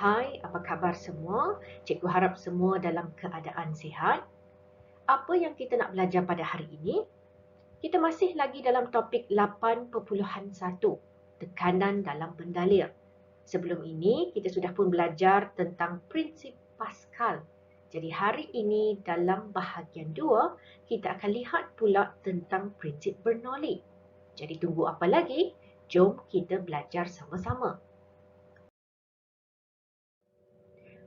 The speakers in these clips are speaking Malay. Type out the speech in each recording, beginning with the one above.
Hai, apa khabar semua? Cikgu harap semua dalam keadaan sihat. Apa yang kita nak belajar pada hari ini? Kita masih lagi dalam topik 8.1, tekanan dalam pendalir. Sebelum ini, kita sudah pun belajar tentang prinsip Pascal. Jadi hari ini dalam bahagian 2, kita akan lihat pula tentang prinsip Bernoulli. Jadi tunggu apa lagi? Jom kita belajar sama-sama.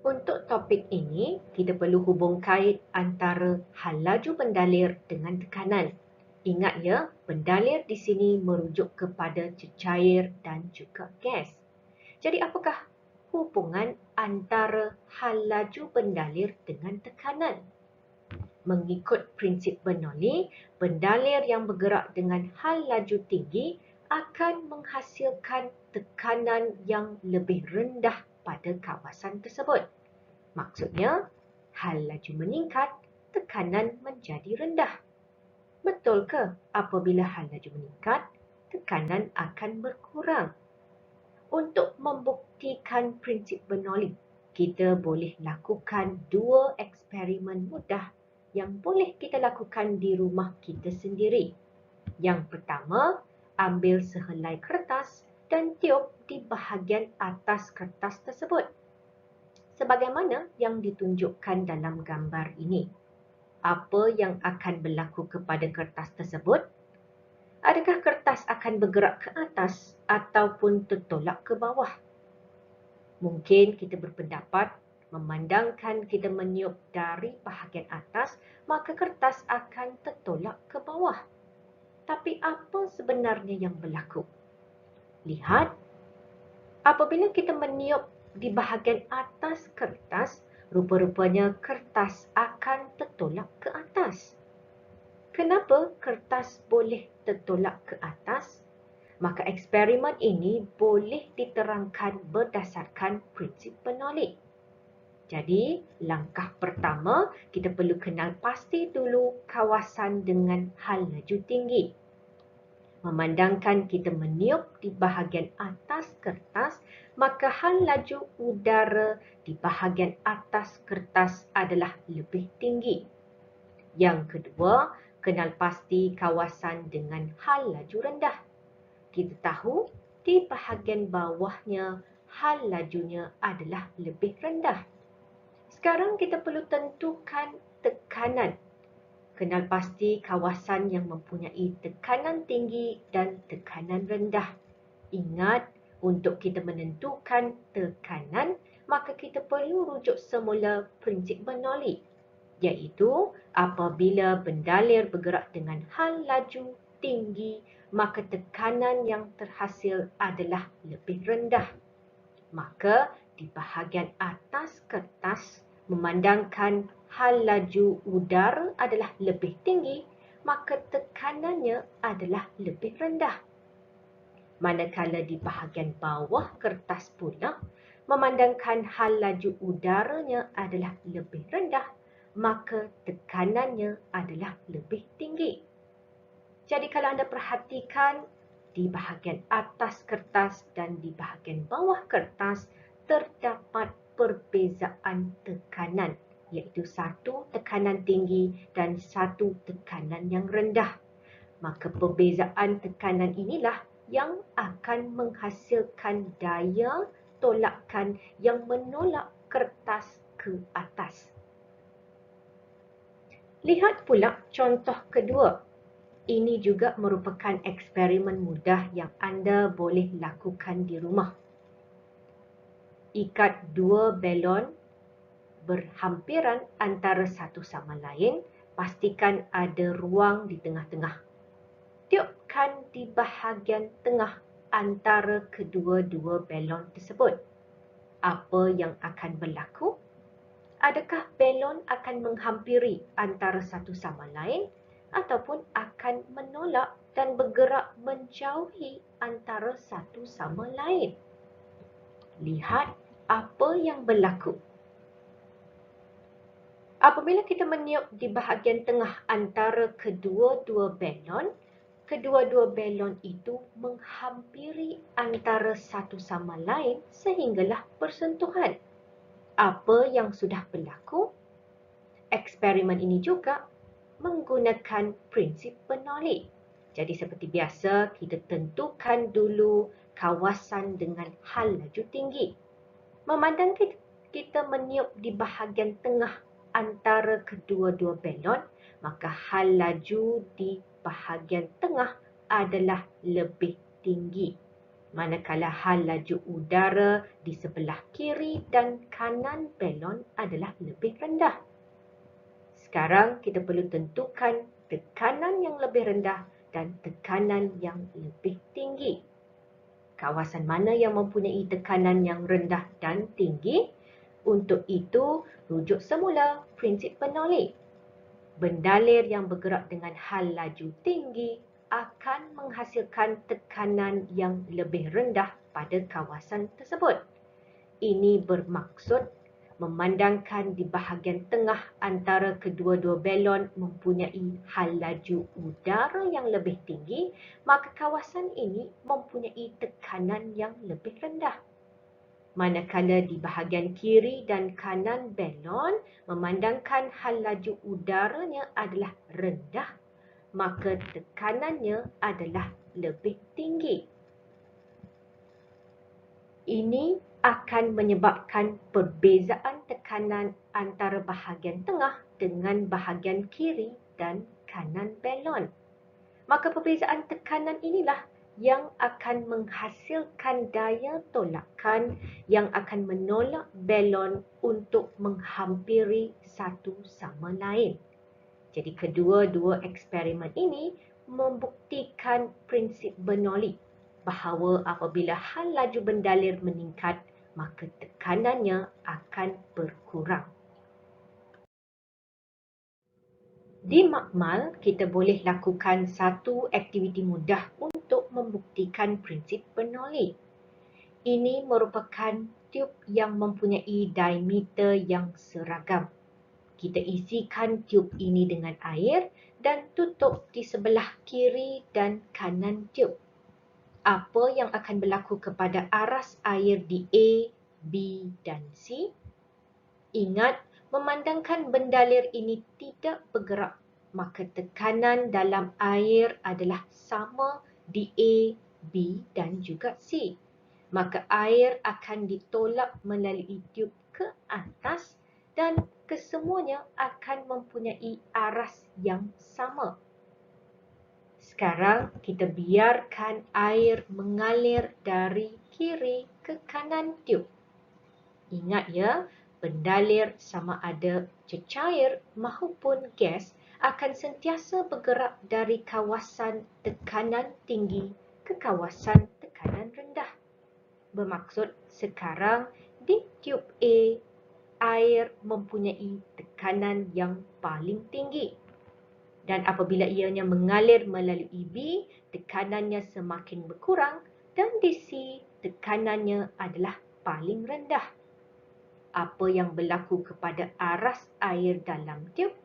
Untuk topik ini, kita perlu hubung kait antara hal laju pendalir dengan tekanan. Ingat ya, pendalir di sini merujuk kepada cecair dan juga gas. Jadi apakah hubungan antara hal laju pendalir dengan tekanan? Mengikut prinsip Bernoulli, pendalir yang bergerak dengan hal laju tinggi akan menghasilkan tekanan yang lebih rendah pada kawasan tersebut. Maksudnya, hal laju meningkat, tekanan menjadi rendah. Betul ke apabila hal laju meningkat, tekanan akan berkurang? Untuk membuktikan prinsip Bernoulli, kita boleh lakukan dua eksperimen mudah yang boleh kita lakukan di rumah kita sendiri. Yang pertama, ambil sehelai kertas dan tiup di bahagian atas kertas tersebut, sebagaimana yang ditunjukkan dalam gambar ini. Apa yang akan berlaku kepada kertas tersebut? Adakah kertas akan bergerak ke atas ataupun tertolak ke bawah? Mungkin kita berpendapat memandangkan kita meniup dari bahagian atas, maka kertas akan tertolak ke bawah. Tapi apa sebenarnya yang berlaku? Lihat, apabila kita meniup di bahagian atas kertas, rupa-rupanya kertas akan tertolak ke atas. Kenapa kertas boleh tertolak ke atas? Maka eksperimen ini boleh diterangkan berdasarkan prinsip Bernoulli. Jadi, langkah pertama, kita perlu kenal pasti dulu kawasan dengan hal laju tinggi. Memandangkan kita meniup di bahagian atas kertas, maka hal laju udara di bahagian atas kertas adalah lebih tinggi. Yang kedua, kenal pasti kawasan dengan hal laju rendah. Kita tahu di bahagian bawahnya hal lajunya adalah lebih rendah. Sekarang kita perlu tentukan tekanan. Kenal pasti kawasan yang mempunyai tekanan tinggi dan tekanan rendah. Ingat, untuk kita menentukan tekanan, maka kita perlu rujuk semula prinsip Bernoulli, iaitu apabila pendalir bergerak dengan hal laju tinggi, maka tekanan yang terhasil adalah lebih rendah. Maka di bahagian atas kertas, memandangkan hal laju udara adalah lebih tinggi, maka tekanannya adalah lebih rendah. Manakala di bahagian bawah kertas pula, memandangkan hal laju udaranya adalah lebih rendah, maka tekanannya adalah lebih tinggi. Jadi kalau anda perhatikan, di bahagian atas kertas dan di bahagian bawah kertas terdapat perbezaan tekanan, iaitu satu tekanan tinggi dan satu tekanan yang rendah. Maka perbezaan tekanan inilah yang akan menghasilkan daya tolakan yang menolak kertas ke atas. Lihat pula contoh kedua. Ini juga merupakan eksperimen mudah yang anda boleh lakukan di rumah. Ikat dua belon berhampiran antara satu sama lain, pastikan ada ruang di tengah-tengah. Tiupkan di bahagian tengah antara kedua-dua belon tersebut. Apa yang akan berlaku? Adakah belon akan menghampiri antara satu sama lain ataupun akan menolak dan bergerak menjauhi antara satu sama lain? Lihat apa yang berlaku. Apabila kita meniup di bahagian tengah antara kedua-dua belon, kedua-dua belon itu menghampiri antara satu sama lain sehinggalah bersentuhan. Apa yang sudah berlaku? Eksperimen ini juga menggunakan prinsip Bernoulli. Jadi seperti biasa, kita tentukan dulu kawasan dengan hal laju tinggi. Memandang kita meniup di bahagian tengah antara kedua-dua belon, maka hal laju di bahagian tengah adalah lebih tinggi. Manakala hal laju udara di sebelah kiri dan kanan belon adalah lebih rendah. Sekarang kita perlu tentukan tekanan yang lebih rendah dan tekanan yang lebih tinggi. Kawasan mana yang mempunyai tekanan yang rendah dan tinggi? Untuk itu, rujuk semula prinsip Bernoulli. Bendalir yang bergerak dengan hal laju tinggi akan menghasilkan tekanan yang lebih rendah pada kawasan tersebut. Ini bermaksud memandangkan di bahagian tengah antara kedua-dua belon mempunyai hal laju udara yang lebih tinggi, maka kawasan ini mempunyai tekanan yang lebih rendah. Manakala di bahagian kiri dan kanan belon memandangkan hal laju udaranya adalah rendah, maka tekanannya adalah lebih tinggi. Ini akan menyebabkan perbezaan tekanan antara bahagian tengah dengan bahagian kiri dan kanan belon. Maka perbezaan tekanan inilah yang akan menghasilkan daya tolakan yang akan menolak belon untuk menghampiri satu sama lain. Jadi kedua-dua eksperimen ini membuktikan prinsip Bernoulli bahawa apabila hal laju bendalir meningkat, maka tekanannya akan berkurang. Di makmal, kita boleh lakukan satu aktiviti mudah untuk membuktikan prinsip Bernoulli. Ini merupakan tiub yang mempunyai diameter yang seragam. Kita isikan tiub ini dengan air dan tutup di sebelah kiri dan kanan tiub. Apa yang akan berlaku kepada aras air di A, B dan C? Ingat, memandangkan bendalir ini tidak bergerak, maka tekanan dalam air adalah sama di A, B dan juga C. Maka air akan ditolak melalui tiub ke atas dan kesemuanya akan mempunyai aras yang sama. Sekarang kita biarkan air mengalir dari kiri ke kanan tiub. Ingat ya, bendalir sama ada cecair maupun gas akan sentiasa bergerak dari kawasan tekanan tinggi ke kawasan tekanan rendah. Bermaksud sekarang di tiub A, air mempunyai tekanan yang paling tinggi. Dan apabila ianya mengalir melalui B, tekanannya semakin berkurang dan di C, tekanannya adalah paling rendah. Apa yang berlaku kepada aras air dalam tiub?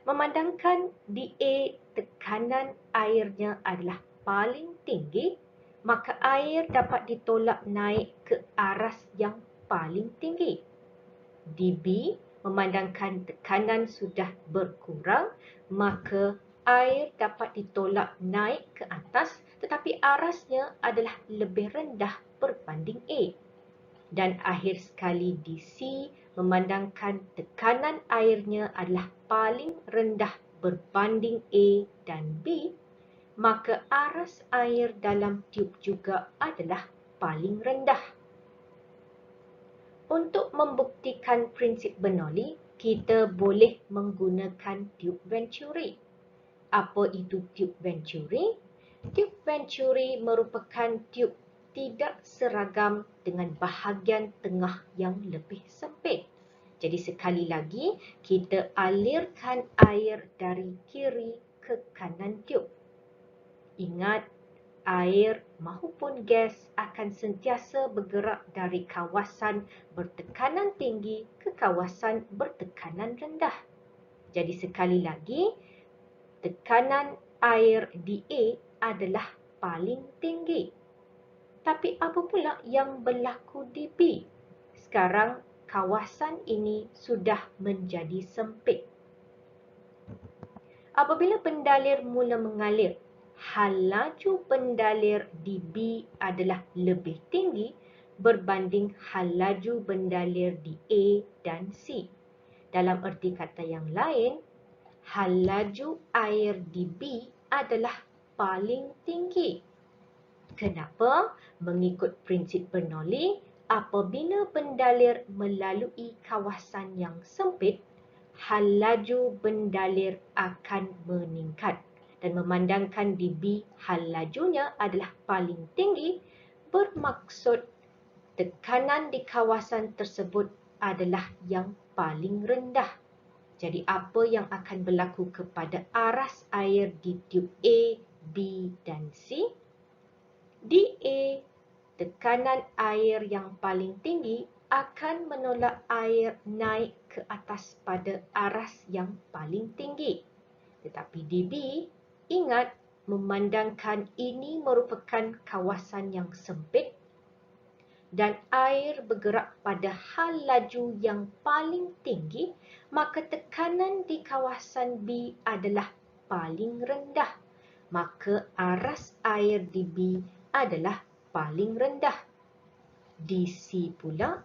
Memandangkan di A, tekanan airnya adalah paling tinggi, maka air dapat ditolak naik ke aras yang paling tinggi. Di B, memandangkan tekanan sudah berkurang, maka air dapat ditolak naik ke atas tetapi arasnya adalah lebih rendah berbanding A. Dan akhir sekali di C, memandangkan tekanan airnya adalah paling rendah berbanding A dan B, maka aras air dalam tiub juga adalah paling rendah. Untuk membuktikan prinsip Bernoulli, kita boleh menggunakan tiub Venturi. Apa itu tiub Venturi? Tiub Venturi merupakan tiub tidak seragam dengan bahagian tengah yang lebih sempit. Jadi sekali lagi, kita alirkan air dari kiri ke kanan tiub. Ingat, air maupun gas akan sentiasa bergerak dari kawasan bertekanan tinggi ke kawasan bertekanan rendah. Jadi sekali lagi, tekanan air di A adalah paling tinggi. Tapi apa pula yang berlaku di B? Sekarang kawasan ini sudah menjadi sempit. Apabila pendalir mula mengalir, hal laju pendalir di B adalah lebih tinggi berbanding hal laju pendalir di A dan C. Dalam erti kata yang lain, hal laju air di B adalah paling tinggi. Kenapa? Mengikut prinsip Bernoulli, apabila pendalir melalui kawasan yang sempit, hal laju pendalir akan meningkat. Dan memandangkan di B hal lajunya adalah paling tinggi, bermaksud tekanan di kawasan tersebut adalah yang paling rendah. Jadi apa yang akan berlaku kepada aras air di tiub A, B dan C? Di A, tekanan air yang paling tinggi akan menolak air naik ke atas pada aras yang paling tinggi. Tetapi di B, ingat memandangkan ini merupakan kawasan yang sempit dan air bergerak pada hal laju yang paling tinggi, maka tekanan di kawasan B adalah paling rendah. Maka aras air di B adalah paling rendah. Di C pula,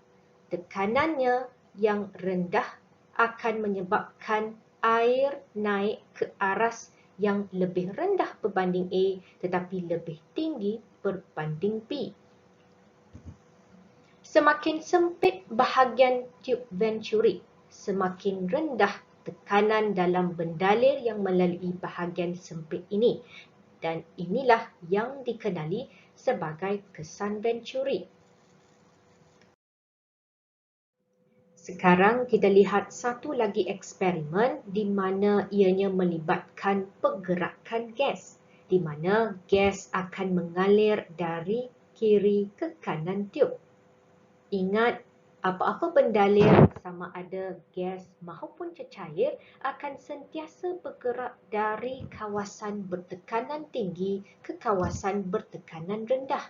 tekanannya yang rendah akan menyebabkan air naik ke aras yang lebih rendah berbanding A tetapi lebih tinggi berbanding B. Semakin sempit bahagian tiub venturi, semakin rendah tekanan dalam bendalir yang melalui bahagian sempit ini. Dan inilah yang dikenali sebagai kesan venturi. Sekarang kita lihat satu lagi eksperimen di mana ianya melibatkan pergerakan gas, di mana gas akan mengalir dari kiri ke kanan tiub. Ingat, apa-apa pendalir sama ada gas maupun cecair akan sentiasa bergerak dari kawasan bertekanan tinggi ke kawasan bertekanan rendah.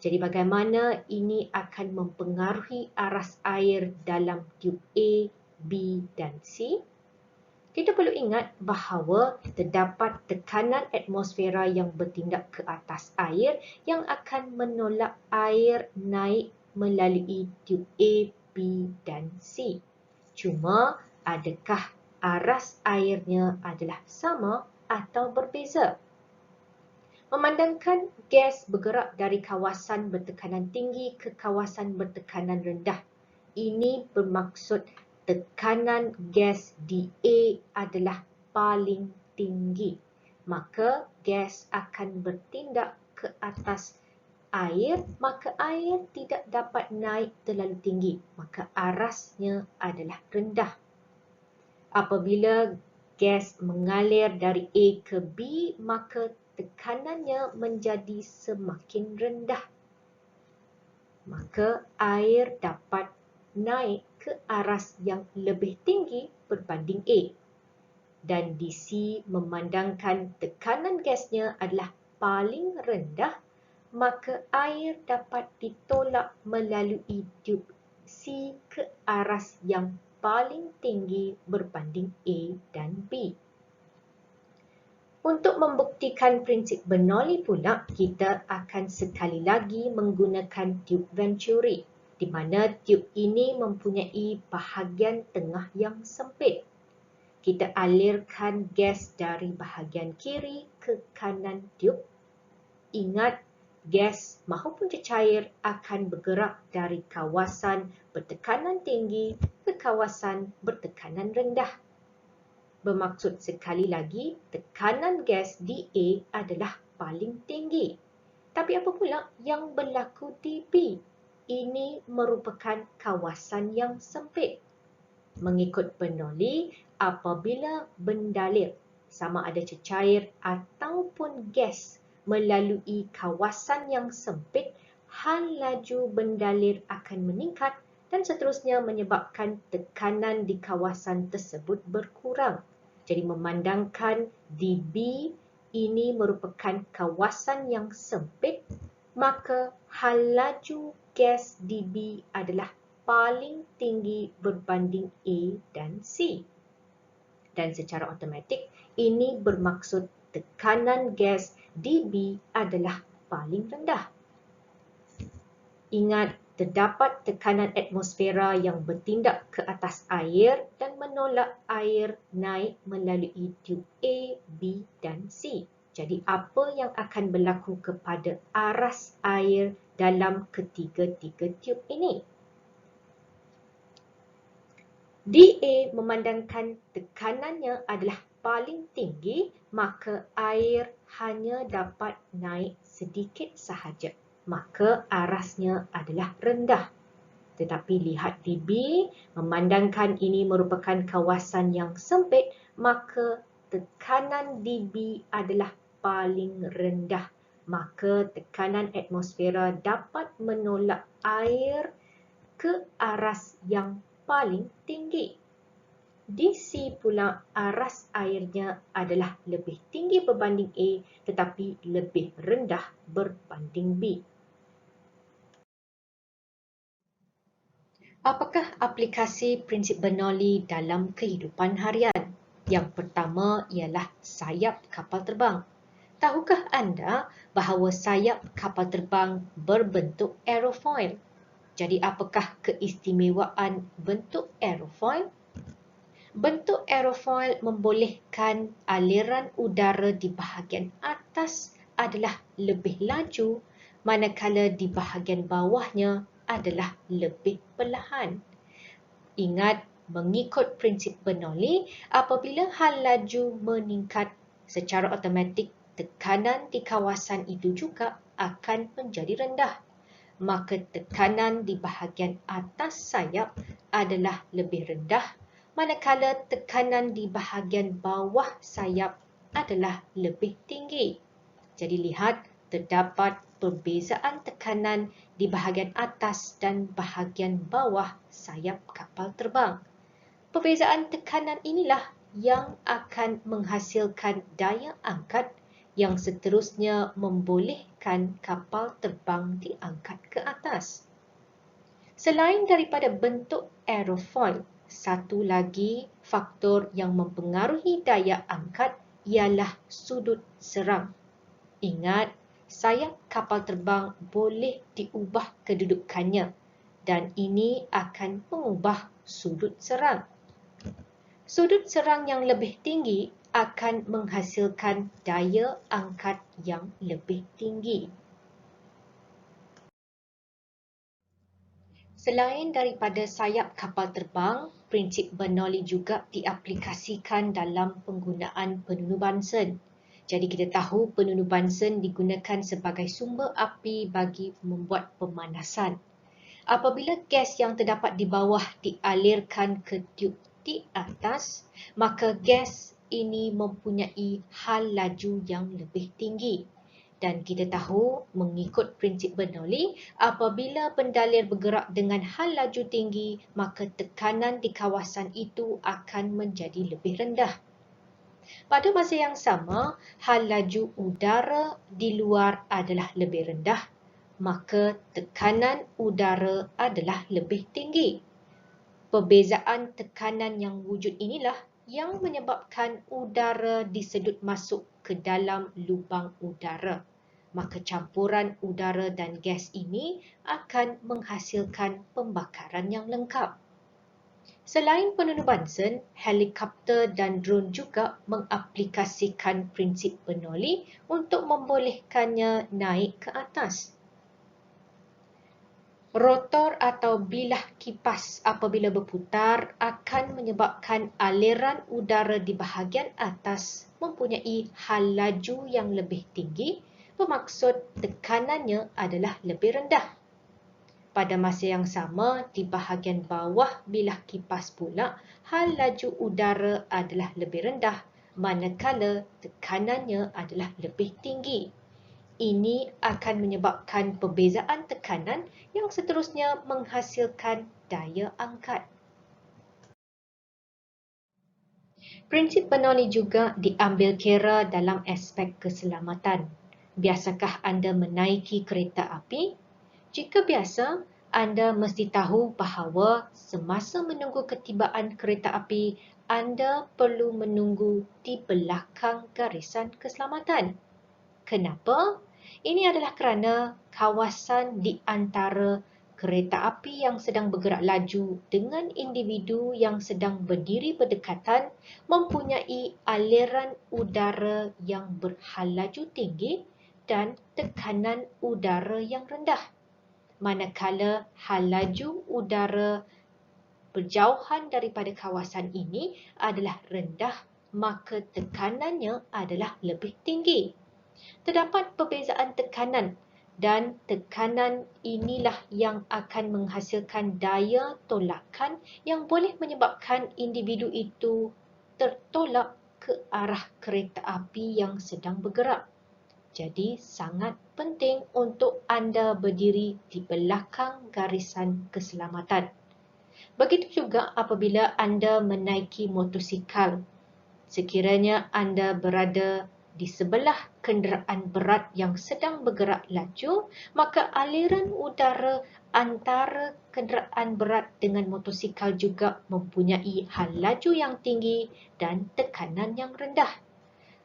Jadi bagaimana ini akan mempengaruhi aras air dalam tiub A, B dan C? Kita perlu ingat bahawa terdapat tekanan atmosfera yang bertindak ke atas air yang akan menolak air naik melalui tiub A, B dan C. Cuma adakah aras airnya adalah sama atau berbeza? Memandangkan gas bergerak dari kawasan bertekanan tinggi ke kawasan bertekanan rendah. Ini bermaksud tekanan gas di A adalah paling tinggi. Maka gas akan bertindak ke atas air, maka air tidak dapat naik terlalu tinggi. Maka arasnya adalah rendah. Apabila gas mengalir dari A ke B, maka tekanannya menjadi semakin rendah. Maka air dapat naik ke aras yang lebih tinggi berbanding A. Dan di C memandangkan tekanan gasnya adalah paling rendah, maka air dapat ditolak melalui tiub C ke aras yang paling tinggi berbanding A dan B. Untuk membuktikan prinsip Bernoulli pula, kita akan sekali lagi menggunakan tiub venturi, di mana tiub ini mempunyai bahagian tengah yang sempit. Kita alirkan gas dari bahagian kiri ke kanan tiub. Ingat, gas maupun cecair akan bergerak dari kawasan bertekanan tinggi ke kawasan bertekanan rendah. Bermaksud sekali lagi, tekanan gas di A adalah paling tinggi. Tapi apa pula yang berlaku di B? Ini merupakan kawasan yang sempit. Mengikut Bernoulli, apabila bendalir sama ada cecair ataupun gas melalui kawasan yang sempit, hal laju bendalir akan meningkat dan seterusnya menyebabkan tekanan di kawasan tersebut berkurang. Jadi memandangkan di B, ini merupakan kawasan yang sempit, maka hal laju gas di B adalah paling tinggi berbanding A dan C. Dan secara automatik, ini bermaksud tekanan gas di B adalah paling rendah. Ingat, terdapat tekanan atmosfera yang bertindak ke atas air dan menolak air naik melalui tube A, B dan C. Jadi, apa yang akan berlaku kepada aras air dalam ketiga-tiga tube ini? DA memandangkan tekanannya adalah paling tinggi, maka air hanya dapat naik sedikit sahaja. Maka arasnya adalah rendah. Tetapi lihat di B, memandangkan ini merupakan kawasan yang sempit, maka tekanan di B adalah paling rendah. Maka tekanan atmosfera dapat menolak air ke aras yang paling tinggi. Di C pula aras airnya adalah lebih tinggi berbanding A tetapi lebih rendah berbanding B. Apakah aplikasi prinsip Bernoulli dalam kehidupan harian? Yang pertama ialah sayap kapal terbang. Tahukah anda bahawa sayap kapal terbang berbentuk aerofoil? Jadi apakah keistimewaan bentuk aerofoil? Bentuk aerofoil membolehkan aliran udara di bahagian atas adalah lebih laju, manakala di bahagian bawahnya adalah lebih perlahan. Ingat, mengikut prinsip Bernoulli, apabila hal laju meningkat, secara automatik tekanan di kawasan itu juga akan menjadi rendah. Maka tekanan di bahagian atas sayap adalah lebih rendah, manakala tekanan di bahagian bawah sayap adalah lebih tinggi. Jadi lihat, terdapat perbezaan tekanan di bahagian atas dan bahagian bawah sayap kapal terbang. Perbezaan tekanan inilah yang akan menghasilkan daya angkat yang seterusnya membolehkan kapal terbang diangkat ke atas. Selain daripada bentuk aerofoil, satu lagi faktor yang mempengaruhi daya angkat ialah sudut serang. Ingat, sayap kapal terbang boleh diubah kedudukannya dan ini akan mengubah sudut serang. Sudut serang yang lebih tinggi akan menghasilkan daya angkat yang lebih tinggi. Selain daripada sayap kapal terbang, prinsip Bernoulli juga diaplikasikan dalam penggunaan penunu Bunsen. Jadi kita tahu penunu Bunsen digunakan sebagai sumber api bagi membuat pemanasan. Apabila gas yang terdapat di bawah dialirkan ke tube di atas, maka gas ini mempunyai hal laju yang lebih tinggi. Dan kita tahu, mengikut prinsip Bernoulli, apabila pendalir bergerak dengan hal laju tinggi, maka tekanan di kawasan itu akan menjadi lebih rendah. Pada masa yang sama, hal laju udara di luar adalah lebih rendah, maka tekanan udara adalah lebih tinggi. Perbezaan tekanan yang wujud inilah yang menyebabkan udara disedut masuk ke dalam lubang udara. Maka campuran udara dan gas ini akan menghasilkan pembakaran yang lengkap. Selain penunu Bunsen, helikopter dan drone juga mengaplikasikan prinsip Bernoulli untuk membolehkannya naik ke atas. Rotor atau bilah kipas apabila berputar akan menyebabkan aliran udara di bahagian atas mempunyai hal laju yang lebih tinggi, bermaksud tekanannya adalah lebih rendah. Pada masa yang sama, di bahagian bawah bilah kipas pula, hal laju udara adalah lebih rendah, manakala tekanannya adalah lebih tinggi. Ini akan menyebabkan perbezaan tekanan yang seterusnya menghasilkan daya angkat. Prinsip Bernoulli juga diambil kira dalam aspek keselamatan. Biasakah anda menaiki kereta api? Jika biasa, anda mesti tahu bahawa semasa menunggu ketibaan kereta api, anda perlu menunggu di belakang garisan keselamatan. Kenapa? Ini adalah kerana kawasan di antara kereta api yang sedang bergerak laju dengan individu yang sedang berdiri berdekatan mempunyai aliran udara yang berhalaju tinggi dan tekanan udara yang rendah. Manakala halaju udara berjauhan daripada kawasan ini adalah rendah, maka tekanannya adalah lebih tinggi. Terdapat perbezaan tekanan dan tekanan inilah yang akan menghasilkan daya tolakan yang boleh menyebabkan individu itu tertolak ke arah kereta api yang sedang bergerak. Jadi sangat penting untuk anda berdiri di belakang garisan keselamatan. Begitu juga apabila anda menaiki motosikal. Sekiranya anda berada di sebelah kenderaan berat yang sedang bergerak laju, maka aliran udara antara kenderaan berat dengan motosikal juga mempunyai hal laju yang tinggi dan tekanan yang rendah.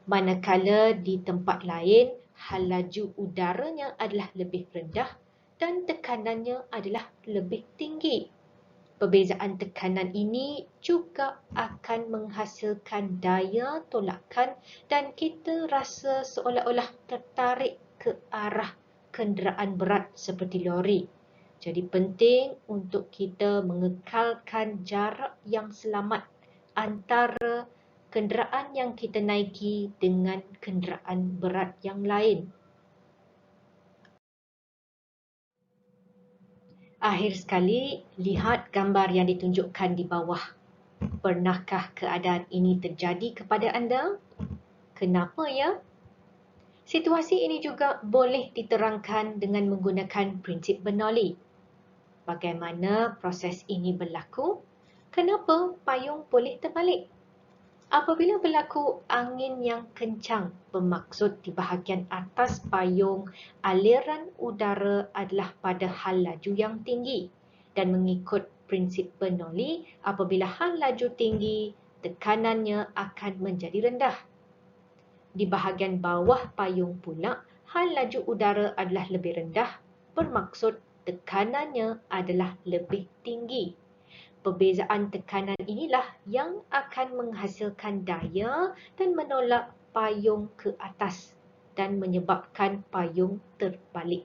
Manakala di tempat lain, hal laju udaranya adalah lebih rendah dan tekanannya adalah lebih tinggi. Perbezaan tekanan ini juga akan menghasilkan daya tolakan dan kita rasa seolah-olah tertarik ke arah kenderaan berat seperti lori. Jadi penting untuk kita mengekalkan jarak yang selamat antara kenderaan yang kita naiki dengan kenderaan berat yang lain. Akhir sekali, lihat gambar yang ditunjukkan di bawah. Pernahkah keadaan ini terjadi kepada anda? Kenapa ya? Situasi ini juga boleh diterangkan dengan menggunakan prinsip Bernoulli. Bagaimana proses ini berlaku? Kenapa payung boleh terbalik? Apabila berlaku angin yang kencang, bermaksud di bahagian atas payung, aliran udara adalah pada hal laju yang tinggi. Dan mengikut prinsip Bernoulli, apabila hal laju tinggi, tekanannya akan menjadi rendah. Di bahagian bawah payung pula, hal laju udara adalah lebih rendah, bermaksud tekanannya adalah lebih tinggi. Perbezaan tekanan inilah yang akan menghasilkan daya dan menolak payung ke atas dan menyebabkan payung terbalik.